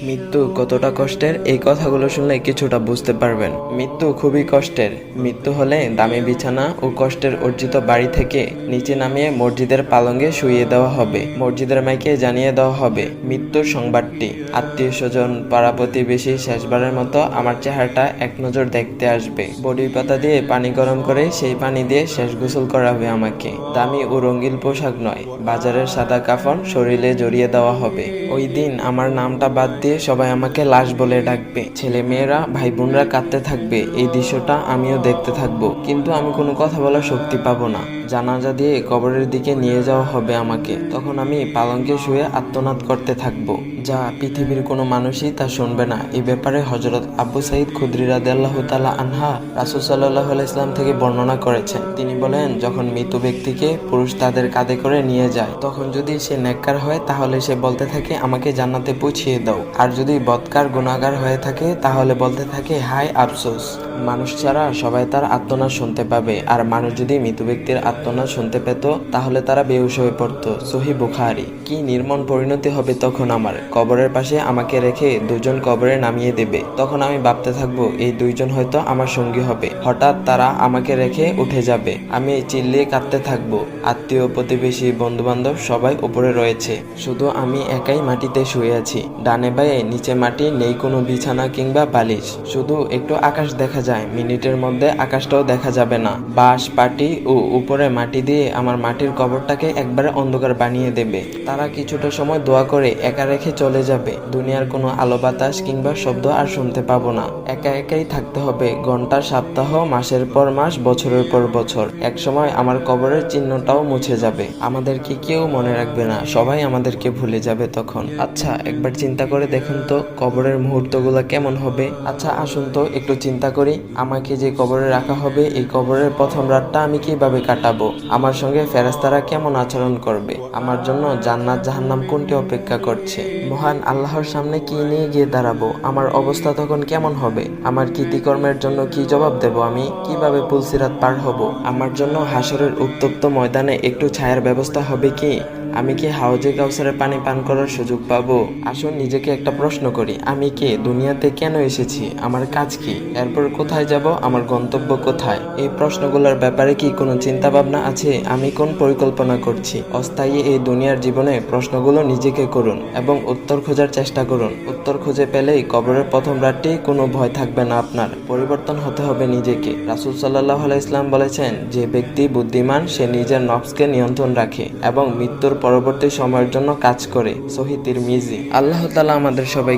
মৃত্যু কতটা কষ্টের এই কথাগুলো শুনলে কিছুটা বুঝতে পারবেন। মৃত্যু খুবই কষ্টের। মৃত্যু হলে দামি বিছানা ও কষ্টের অর্জিত বাড়ি থেকে নিচে নামিয়ে মসজিদের পালঙ্গে শুইয়ে দেওয়া হবে। মসজিদের মাইকে জানিয়ে দেওয়া হবে মৃত্যুর সংবাদটি। আত্মীয় স্বজন, পাড়া প্রতিবেশী শেষবারের মতো আমার চেহারাটা এক নজর দেখতে আসবে। বড়ি পাতা দিয়ে পানি গরম করে সেই পানি দিয়ে শেষ গোসল করাবে আমাকে। দামি ও রঙিন পোশাক নয়, বাজারের সাদা কাফন শরীরে জড়িয়ে দেওয়া হবে। ওই দিন আমার নামটা বাদ দিয়ে সবাই আমাকে লাশ বলে ডাকবে। ছেলে মেয়েরা, ভাই বোনরা কাঁদতে থাকবে। এই দৃশ্যটা আমিও দেখতে থাকবো, কিন্তু আমি কোনো কথা বলার শক্তি পাবো না। জানাজা দিয়ে কবরের দিকে নিয়ে যাওয়া হবে আমাকে। তখন আমি পালঙ্কে শুয়ে আত্মনাদ করতে থাকবো, যা পৃথিবীর কোনো মানুষই তা শুনবে না। এই ব্যাপারে হযরত আবু সাঈদ খুদরি রাদিয়াল্লাহু তাআলা আনহা রাসূল সাল্লাল্লাহু আলাইহি ওয়াসাল্লাম থেকে বর্ণনা করেছেন। তিনি বলেন, যখন মৃত ব্যক্তিকে পুরুষ তাদের কাঁধে করে নিয়ে যায়, তখন যদি সে নেককার হয় তাহলে সে বলতে থাকে আমাকে জান্নাতে পৌঁছিয়ে দাও। আর যদি বদকার গুনাহগার হয়ে থাকে তাহলে বলতে থাকে হায় আফসোস। মানুষ ছাড়া সবাই তার আর্তনাদ শুনতে পাবে, আর মানুষ যদি মৃত ব্যক্তির আর্তনাদ শুনতে পেত তাহলে তারা বেহুশ হয়ে পড়তো। সহিহ বুখারী। কি নির্মম পরিণতি হবে তখন আমার। কবরের পাশে আমাকে রেখে দুজন কবরে নামিয়ে দেবে। তখন আমি ভাবতে থাকবো এই দুইজন হয়তো আমার সঙ্গী হবে। হঠাৎ তারা আমাকে রেখে উঠে যাবে। আমি চিল্লিয়ে কাঁদতে থাকবো। আত্মীয়, প্রতিবেশী, বন্ধু বান্ধব সবাই উপরে রয়েছে, শুধু আমি একাই মাটিতে শুয়ে আছি। ডানে বায়ে নিচে মাটি, নেই কোনো বিছানা কিংবা বালিশ। শুধু একটু আকাশ দেখা যায়, মিনিটের মধ্যে আকাশটাও দেখা যাবে না। বাঁশ, পাটি ও উপরে মাটি দিয়ে আমার মাটির কবরটাকে একবারে অন্ধকার বানিয়ে দেবে। তারা কিছুটা সময় দোয়া করে একা রেখে চলে যাবে। দুনিয়ার কোনো আলো বাতাস কিংবা শব্দ আর শুনতে পাবো না। একা একাই থাকতে হবে ঘন্টা, সপ্তাহ, মাসের পর মাস, বছরের পর বছর। এক সময় আমার কবরের চিহ্নটাও মুছে যাবে। আমাদেরকে কেউ মনে রাখবে না, সবাই আমাদেরকে ভুলে যাবে তখন। আচ্ছা, একবার চিন্তা করে দেখুন তো কবরের মুহূর্তগুলো কেমন হবে। আচ্ছা আসুন তো একটু চিন্তা করি, আমাকে যে কবরে রাখা হবে এই কবরের প্রথম রাতটা আমি কিভাবে কাটাবো। আমার সঙ্গে ফেরেশতারা কেমন আচরণ করবে। আমার জন্য জান্নাত জাহান্নাম কোনটি অপেক্ষা করছে। মহান আল্লাহর সামনে কি নিয়ে গিয়ে দাঁড়াবো। আমার অবস্থা তখন কেমন হবে। আমার কৃতিকর্মের জন্য কি জবাব দেব আমি। কিভাবে পুলসিরাত পার হব। আমার জন্য হাসরের উত্তপ্ত ময়দানে একটু ছায়ার ব্যবস্থা হবে কি। আমি কি হাউজে কাউসারের পানি পান করার সুযোগ পাবো। আসুন নিজেকে একটা প্রশ্ন করি, আমি কে, দুনিয়াতে কেন এসেছি, আমার কাজ কি, এরপর কোথায় যাব, আমার গন্তব্য কোথায়। এই প্রশ্নগুলোর ব্যাপারে কি কোনো চিন্তা ভাবনা আছে। আমি কোন পরিকল্পনা করছি। অস্থায়ী এই দুনিয়ার জীবনে প্রশ্নগুলো নিজেকে করুন এবং উত্তর খোঁজার চেষ্টা করুন। উত্তর খুঁজে পেলেই কবরের প্রথম রাতটি কোনো ভয় থাকবে না আপনার। পরিবর্তন হতে হবে নিজেকে। রাসূল সাল্লাল্লাহু আলাইহি ওয়াসাল্লাম বলেছেন, যে ব্যক্তি বুদ্ধিমান সে নিজের নফসকে নিয়ন্ত্রণ রাখে এবং মৃত্যুর পরবর্তী সময়ের জন্য কাজ করে। সহিহ তিরমিজি। আল্লাহ তাআলা আমাদের সবাই